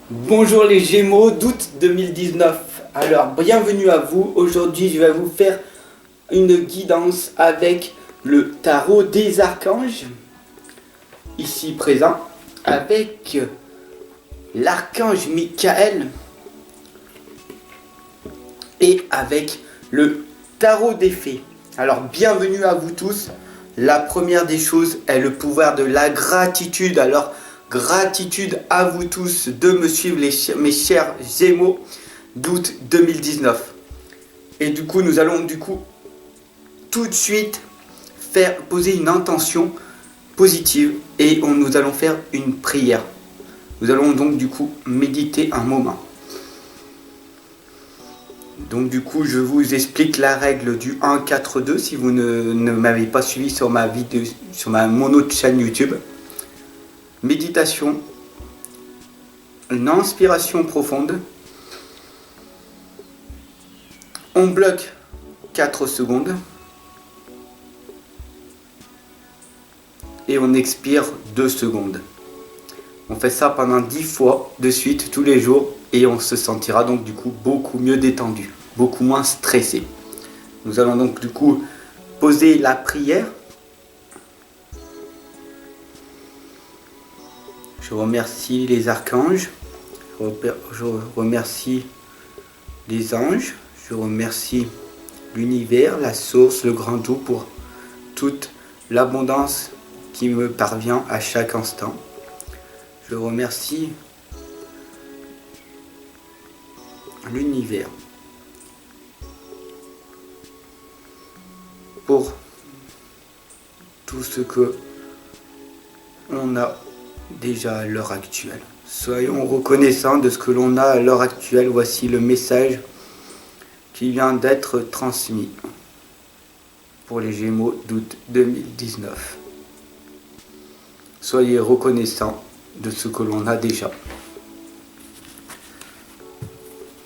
Bonjour les Gémeaux d'août 2019. Alors, bienvenue à vous. Aujourd'hui, je vais vous faire une guidance avec le tarot des archanges, ici présent, avec l'archange Michael et avec le tarot des fées. Alors, bienvenue à vous tous. La première des choses est le pouvoir de la gratitude. Alors, gratitude à vous tous de me suivre, mes chers Gémeaux d'août 2019. Et du coup, nous allons tout de suite poser une intention positive et nous allons faire une prière. Nous allons donc méditer un moment. Donc je vous explique la règle du 1-4-2 si vous ne m'avez pas suivi sur ma vidéo, sur mon autre chaîne YouTube. Méditation, une inspiration profonde. On bloque 4 secondes. Et on expire 2 secondes. On fait ça pendant 10 fois de suite tous les jours et on se sentira donc beaucoup mieux détendu, beaucoup moins stressé. Nous allons donc poser la prière. Je remercie les archanges, je remercie les anges, je remercie l'univers, la source, le grand tout pour toute l'abondance qui me parvient à chaque instant. Je remercie l'univers pour tout ce que on a déjà à l'heure actuelle. Soyons reconnaissants de ce que l'on a à l'heure actuelle. Voici le message qui vient d'être transmis pour les Gémeaux d'août 2019. Soyez reconnaissants de ce que l'on a déjà.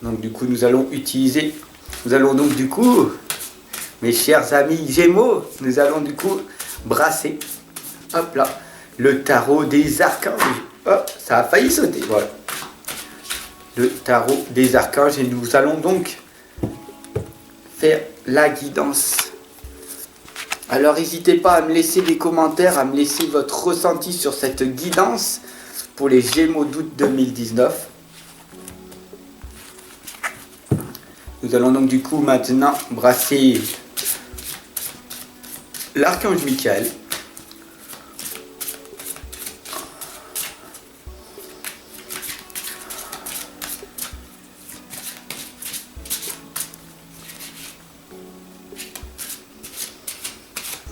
Donc nous allons mes chers amis Gémeaux, nous allons brasser, hop là, le tarot des archanges. Hop, ça a failli sauter, voilà. Le tarot des archanges et nous allons donc faire la guidance. Alors n'hésitez pas à me laisser des commentaires, à me laisser votre ressenti sur cette guidance pour les Gémeaux d'août 2019. Nous allons donc maintenant brasser l'archange Michael.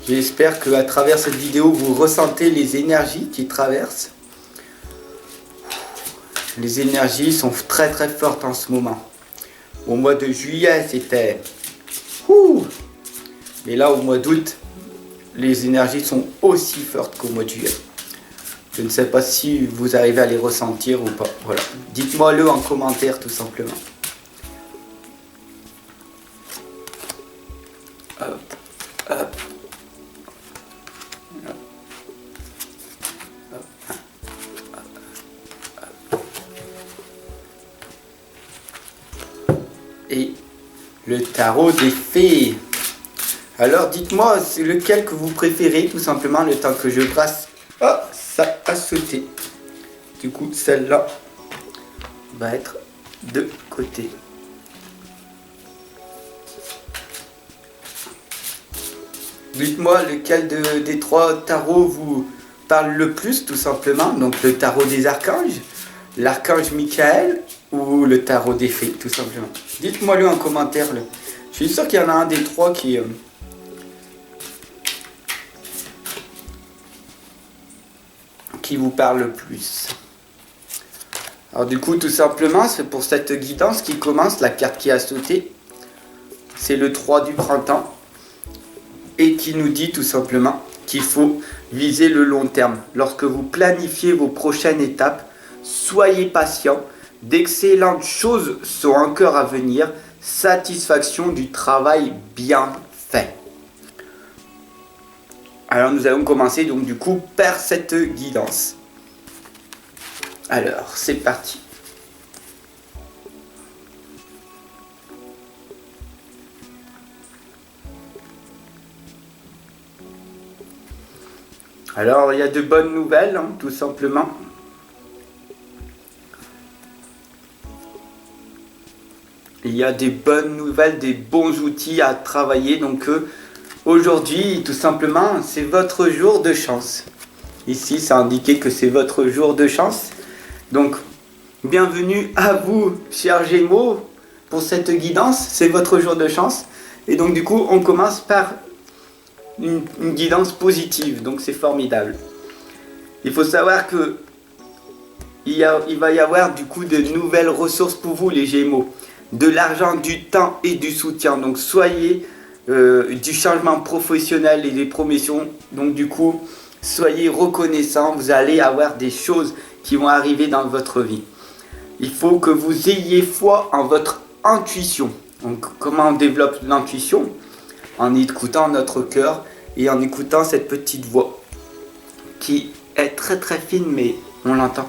J'espère qu'à travers cette vidéo, vous ressentez les énergies qui traversent. Les énergies sont très très fortes en ce moment. Au mois de juillet, c'était... Mais là, au mois d'août, les énergies sont aussi fortes qu'au mois de juillet. Je ne sais pas si vous arrivez à les ressentir ou pas. Voilà. Dites-moi-le en commentaire tout simplement. Hop, hop. Et le tarot des fées. Alors dites-moi, c'est lequel que vous préférez tout simplement le temps que je brasse. Oh, ça a sauté. Du coup, celle-là va être de côté. Dites-moi lequel des 3 tarots vous parle le plus tout simplement. Donc le tarot des archanges, l'archange Michael ou le tarot des fées tout simplement. Dites-moi-le en commentaire. Je suis sûr qu'il y en a un des 3 qui vous parle le plus. Alors tout simplement, c'est pour cette guidance qui commence, la carte qui a sauté, c'est le 3 du printemps, et qui nous dit tout simplement qu'il faut viser le long terme. Lorsque vous planifiez vos prochaines étapes, soyez patient, d'excellentes choses sont encore à venir, satisfaction du travail bien fait. Alors nous allons commencer par cette guidance. Alors c'est parti. Alors, il y a de bonnes nouvelles, hein, tout simplement. Il y a des bonnes nouvelles, des bons outils à travailler. Donc, aujourd'hui, tout simplement, c'est votre jour de chance. Ici, c'est indiqué que c'est votre jour de chance. Donc, bienvenue à vous, chers Gémeaux, pour cette guidance. C'est votre jour de chance. Et donc, du coup, on commence par une guidance positive. Donc, c'est formidable. Il faut savoir que il va y avoir du coup de nouvelles ressources pour vous, les Gémeaux. De l'argent, du temps et du soutien. Donc, soyez du changement professionnel et des promotions. Donc, du coup, soyez reconnaissants. Vous allez avoir des choses qui vont arriver dans votre vie. Il faut que vous ayez foi en votre intuition. Donc, comment on développe l'intuition? En écoutant notre cœur et en écoutant cette petite voix qui est très très fine, mais on l'entend.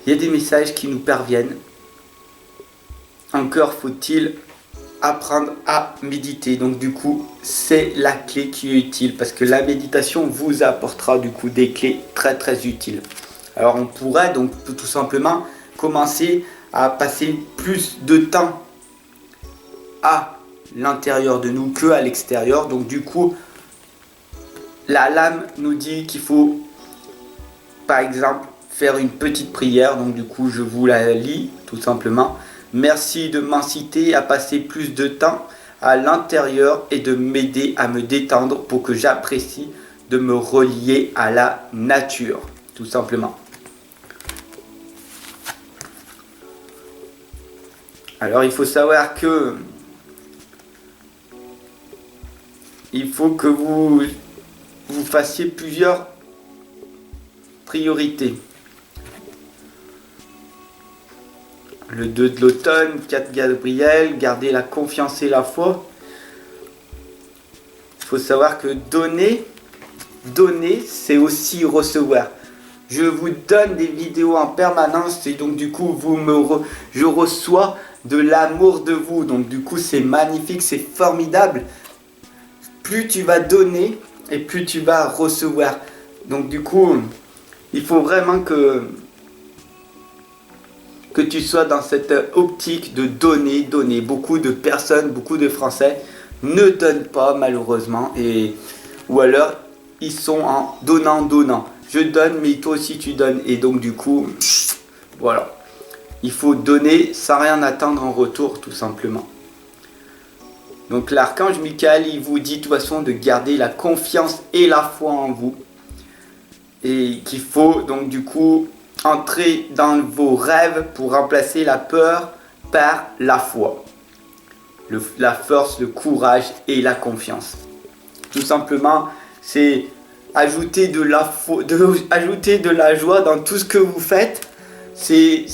Il y a des messages qui nous parviennent. Encore faut-il apprendre à méditer. Donc du coup, c'est la clé qui est utile parce que la méditation vous apportera du coup des clés très très utiles. Alors on pourrait donc tout simplement commencer à passer plus de temps à l'intérieur de nous que à l'extérieur. Donc du coup, la lame nous dit qu'il faut par exemple faire une petite prière. Donc du coup, je vous la lis tout simplement. Merci de m'inciter à passer plus de temps à l'intérieur et de m'aider à me détendre pour que j'apprécie de me relier à la nature, tout simplement. Alors il faut savoir que il faut que vous fassiez plusieurs priorités. Le 2 de l'automne, 4 Gabriel, garder la confiance et la foi. Il faut savoir que donner, c'est aussi recevoir. Je vous donne des vidéos en permanence et donc du coup, je reçois de l'amour de vous. Donc du coup, c'est magnifique, c'est formidable. Plus tu vas donner et plus tu vas recevoir. Donc du coup, il faut vraiment que tu sois dans cette optique de donner. Beaucoup de personnes, beaucoup de Français ne donnent pas malheureusement. Ou alors, ils sont en donnant. Je donne, mais toi aussi tu donnes. Et donc du coup, voilà. Il faut donner sans rien attendre en retour, tout simplement. Donc l'archange Michael, il vous dit de toute façon de garder la confiance et la foi en vous. Et qu'il faut donc du coup entrer dans vos rêves pour remplacer la peur par la foi. La force, le courage et la confiance. Tout simplement, c'est ajouter de la joie dans tout ce que vous faites. C'est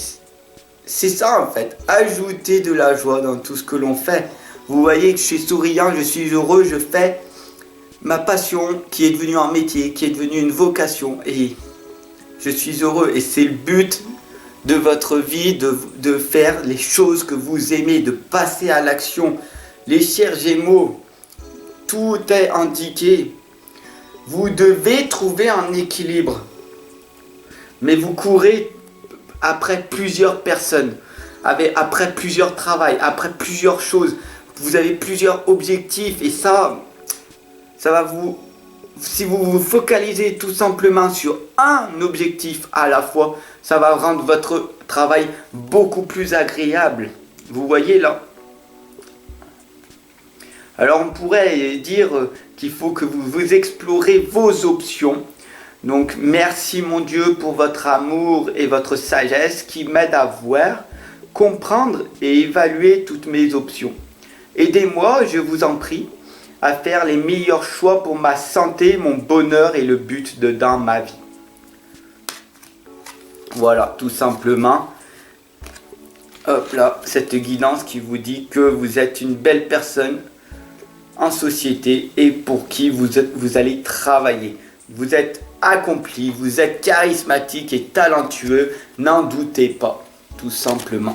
ça en fait. Ajouter de la joie dans tout ce que l'on fait. Vous voyez que je suis souriant, je suis heureux, je fais ma passion qui est devenue un métier, qui est devenue une vocation. Et je suis heureux. Et c'est le but de votre vie, de faire les choses que vous aimez, de passer à l'action. Les chers Gémeaux, tout est indiqué. Vous devez trouver un équilibre. Mais vous courez après plusieurs personnes, après plusieurs travails, après plusieurs choses. Vous avez plusieurs objectifs et ça va vous... Si vous vous focalisez tout simplement sur un objectif à la fois, ça va rendre votre travail beaucoup plus agréable. Vous voyez là? Alors on pourrait dire qu'il faut que vous explorez vos options. Donc merci mon Dieu pour votre amour et votre sagesse qui m'aide à voir, comprendre et évaluer toutes mes options. Aidez-moi, je vous en prie, à faire les meilleurs choix pour ma santé, mon bonheur et le but dans ma vie. Voilà, tout simplement. Hop là, cette guidance qui vous dit que vous êtes une belle personne en société et pour qui vous allez travailler. Vous êtes accompli, vous êtes charismatique et talentueux, n'en doutez pas, tout simplement.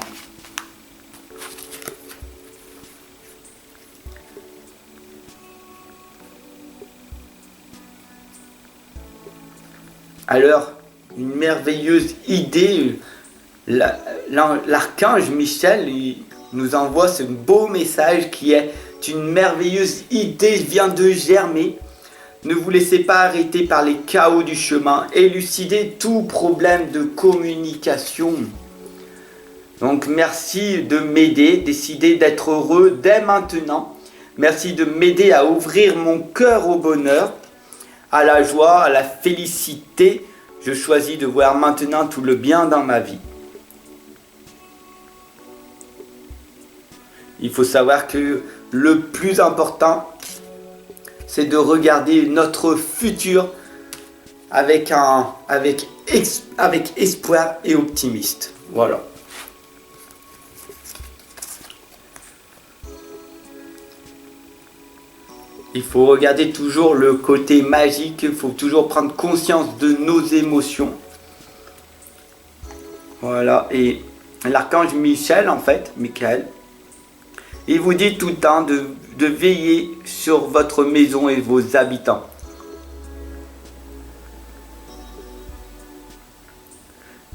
Alors, une merveilleuse idée, l'archange Michel nous envoie ce beau message qui est une merveilleuse idée vient de germer. Ne vous laissez pas arrêter par les chaos du chemin. Élucidez tout problème de communication. Donc merci de m'aider, décidez d'être heureux dès maintenant. Merci de m'aider à ouvrir mon cœur au bonheur, à la joie, à la félicité. Je choisis de voir maintenant tout le bien dans ma vie. Il faut savoir que le plus important, c'est de regarder notre futur avec espoir et optimiste. Voilà. Il faut regarder toujours le côté magique, il faut toujours prendre conscience de nos émotions. Voilà, et l'archange Michel, en fait, Michael, il vous dit tout le temps de veiller sur votre maison et vos habitants.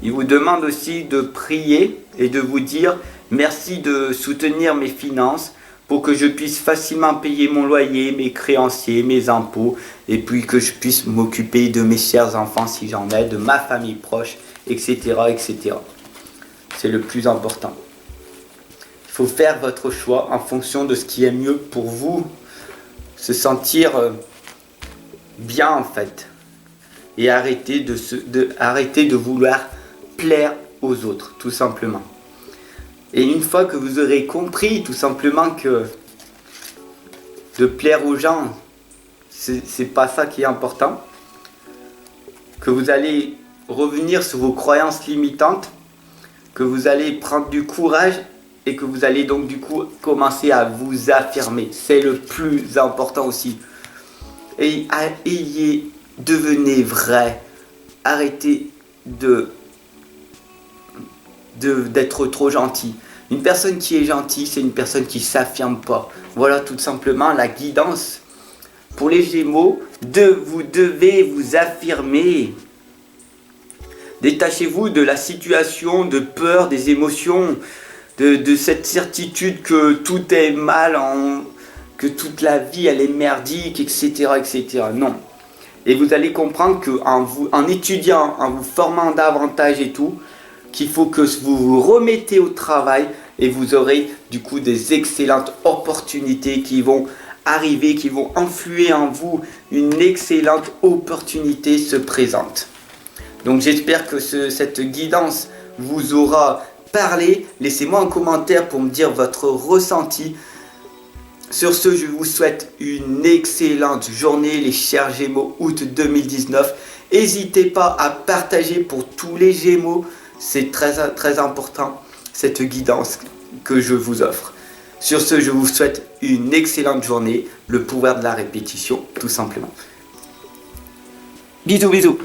Il vous demande aussi de prier et de vous dire merci de soutenir mes finances pour que je puisse facilement payer mon loyer, mes créanciers, mes impôts, et puis que je puisse m'occuper de mes chers enfants si j'en ai, de ma famille proche, etc., etc. C'est le plus important. Il faut faire votre choix en fonction de ce qui est mieux pour vous, se sentir bien en fait, et arrêter de vouloir plaire aux autres, tout simplement. Et une fois que vous aurez compris tout simplement que de plaire aux gens, c'est pas ça qui est important, que vous allez revenir sur vos croyances limitantes, que vous allez prendre du courage et que vous allez donc du coup commencer à vous affirmer. C'est le plus important aussi. Et devenez vrai. Arrêtez d'être trop gentil. Une personne qui est gentille, c'est une personne qui ne s'affirme pas. Voilà tout simplement la guidance. Pour les Gémeaux, vous devez vous affirmer. Détachez-vous de la situation, de peur, des émotions, de cette certitude que tout est mal, que toute la vie elle est merdique, etc., etc. Non. Et vous allez comprendre qu'en étudiant, en vous formant davantage et tout, qu'il faut que vous vous remettez au travail et vous aurez du coup des excellentes opportunités qui vont arriver, qui vont influer en vous. Une excellente opportunité se présente. Donc j'espère que cette guidance vous aura parlé. Laissez-moi un commentaire pour me dire votre ressenti. Sur ce, je vous souhaite une excellente journée, les chers Gémeaux, août 2019. N'hésitez pas à partager pour tous les Gémeaux. C'est très, très important, cette guidance que je vous offre. Sur ce, je vous souhaite une excellente journée. Le pouvoir de la répétition, tout simplement. Bisous, bisous.